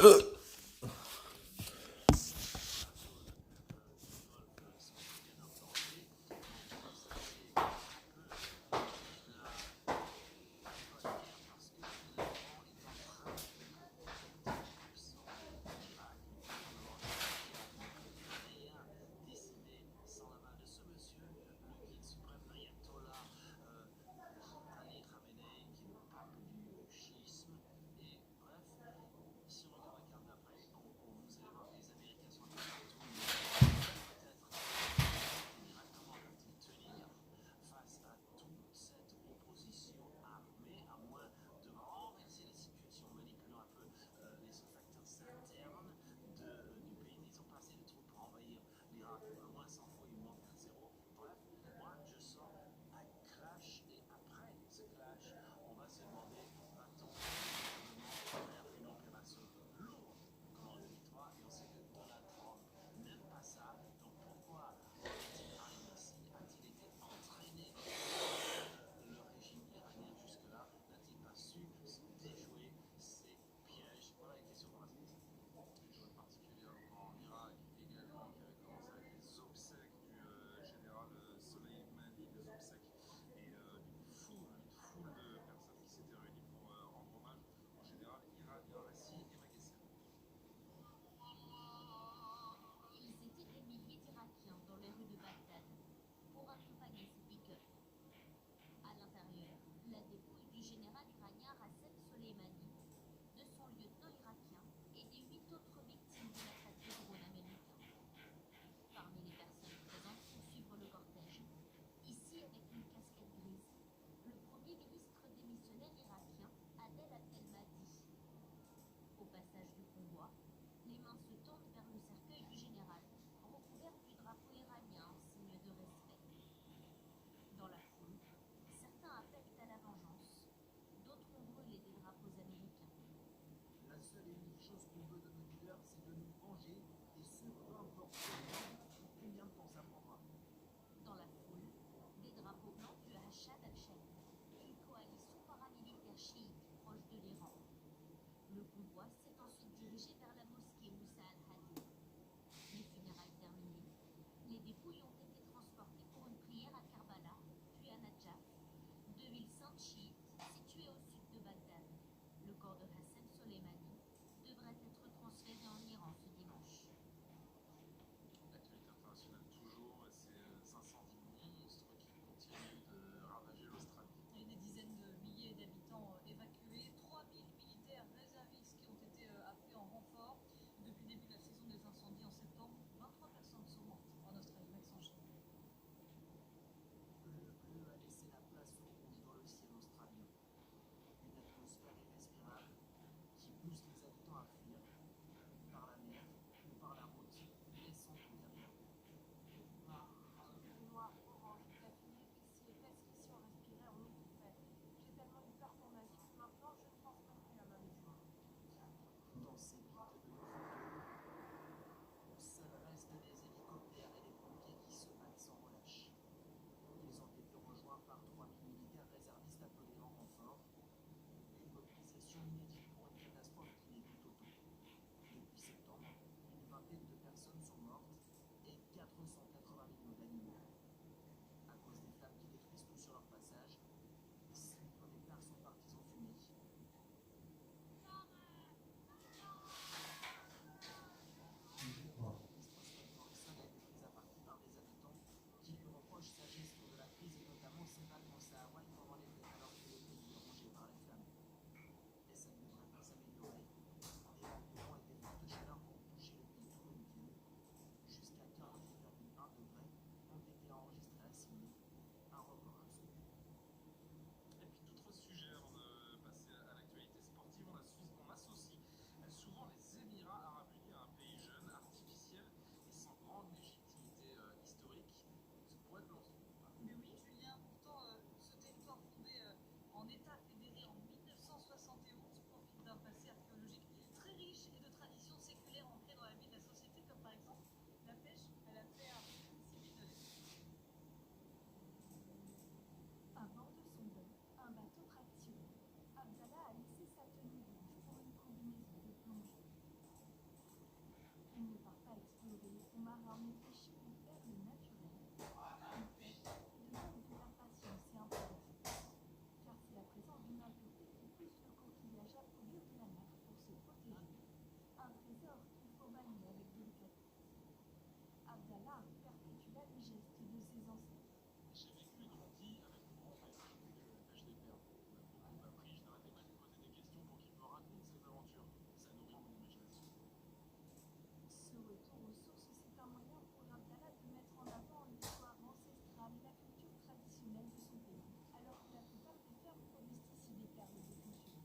Évacués. marin mais pêcher des perles naturelles. Une pêche qui demande de la patience et un peu d'expérience, car c'est la présence d'une impureté qui pousse le coquillage à produire de la nacre pour se protéger. Un trésor qu'il faut manier avec délicatesse. Abdallah perpétua les gestes de ses ancêtres. J'ai vécu et grandi avec mon grand-père qui faisait de la pêche des perles. On m'a beaucoup appris, je n'arrêtais pas de lui poser des questions pour qu'il me raconte ses aventures. Ça nourrit mon imagination. Ce retour aux sources, c'est un moyen pour Abdallah de mettre en avant l'histoire ancestrale et la culture traditionnelle de son pays, alors que la plupart des fermes produisent ici des perles de culture.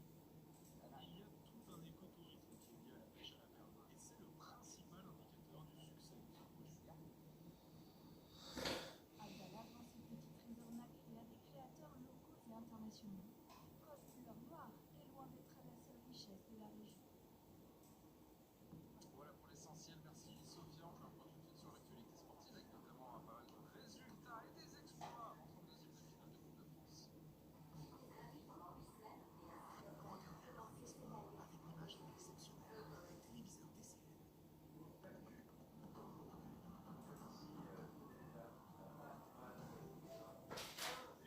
Il y a tout un écotourisme qui est lié à la pêche à la perle. Et c'est le principal indicateur du succès de ce projet. Abdallah vend ses petits trésors nacrés à des créateurs locaux et internationaux, comme l'or noir est loin d'être la seule richesse de la région. Voilà pour l'essentiel, merci Sophia. On fait un point tout de suite sur l'actualité sportive avec notamment pas mal de résultats et des exploits en 32e de finale de Coupe de France. Avec l'image exceptionnelle des téléviseurs TCL.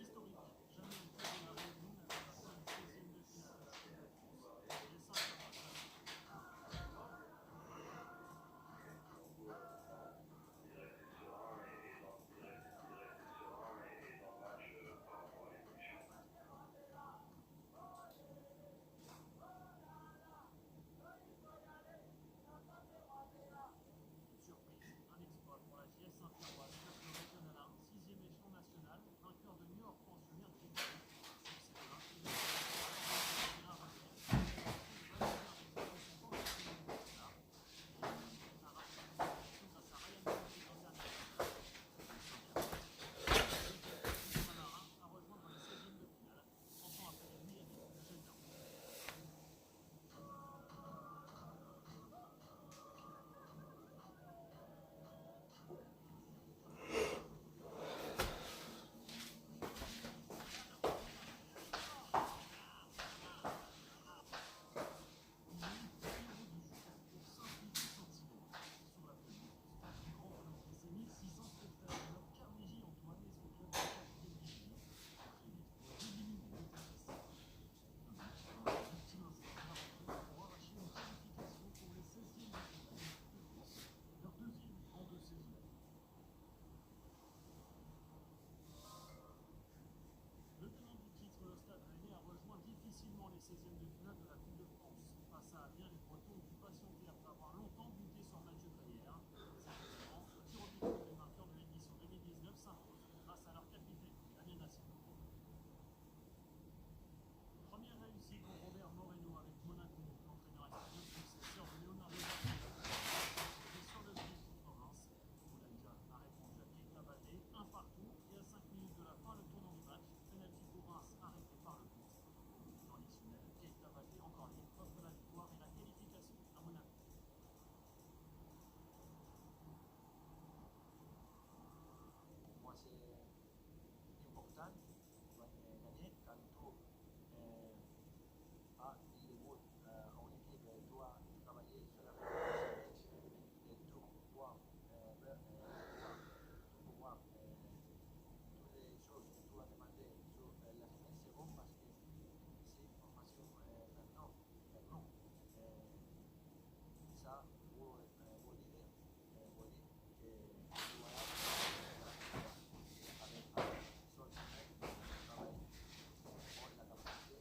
Historique, jamais une telle de la Réunion n'avait passé une 16e de finale de la Coupe de France. Les 5 surprise, un exploit pour la JS Saint-Pierroise, face au Racon Alain, 6e échelon national, vainqueur de New York pensionnaire de Ligue 1. Succès de l'infini. À rejoindre les 16e de finale, 30 ans après lui, avec le jeune Bertrand. Pour 5 000 sentinelles sur la pelouse du stade du Grand Flot. Et c'est 1600 spectateurs. Carnegie Antoine et son club de 4e division ont très vite trouvé 10 minutes de déficit. Un ultime instinct d'arrêt pour arracher une qualification pour les 16e de finale de Coupe de France, leur deuxième en 2 saisons. Le tenant du titre, le Stade Rennais, a rejoint difficilement les 16e de finale de la Coupe de France. Face à Amiens, les Bretons ont pu patienter après avoir longtemps buté sur Mathieu Crière. Certainement, au tir au but, les marqueurs de l'édition 2019 s'imposent grâce à leur capitaine, Damien Nassif. Première réussite pour Robert Moreno avec Monaco, l'entraîneur espagnol successeur de Leonardo Jardim. Et sur le but contre Reims, Boulaïdia a répondu à Keita Baldé, un partout, et à 5 minutes de la fin, le tournant du match, penalty pour Reims arrêté par le but. Dans l'additionnel, Keita Baldé encore libre, offre la victoire et la qualification à Monaco. Pour moi, c'est important gagner quand tu as le début en équipe, tu dois travailler sur la performance et tu dois pouvoir toutes les choses que tu as demandées sur la semaine, c'est bon parce que c'est une formation maintenant, ça vous dire que tu vas avec son travail pour la capacité de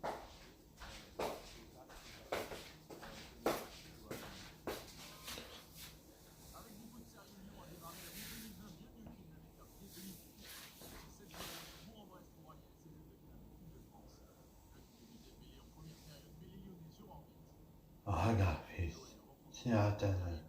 Avec beaucoup de sérieux, Lyon a démarré l'année 2020 bien mieux qu'il n'avait terminé 2018. Cette journée, Bourg-en-Bresse pour allier les 16e de finale de Coupe de France. Le but était payé en première période, mais les Lyonnais jouent en vite. Ah, ragazzi, signora Terra.